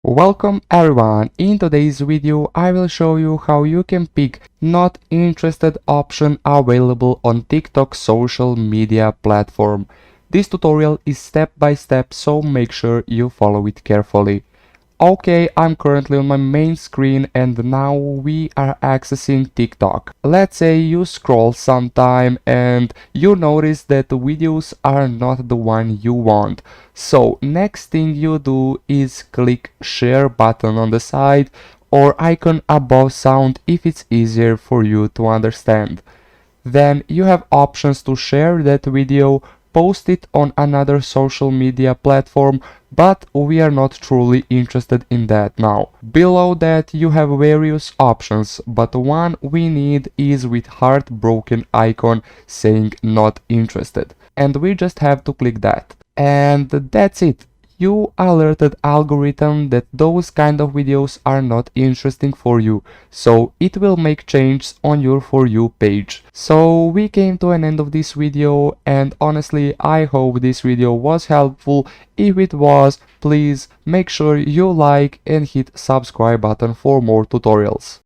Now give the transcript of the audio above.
Welcome everyone, in today's video I will show you how you can pick not interested option available on TikTok social media platform. This tutorial is step by step, so make sure you follow it carefully. Okay, I'm currently on my main screen and now we are accessing TikTok. Let's say you scroll sometime and you notice that the videos are not the one you want. So next thing you do is click share button on the side or icon above sound if it's easier for you to understand. Then you have options to share that video, post it on another social media platform, but we are not truly interested in that now. Below that you have various options, but one we need is with heartbroken icon saying not interested. And we just have to click that. And that's it. You alerted algorithm that those kind of videos are not interesting for you, so it will make changes on your For You page. So we came to an end of this video, and honestly I hope this video was helpful. If it was, please make sure you like and hit subscribe button for more tutorials.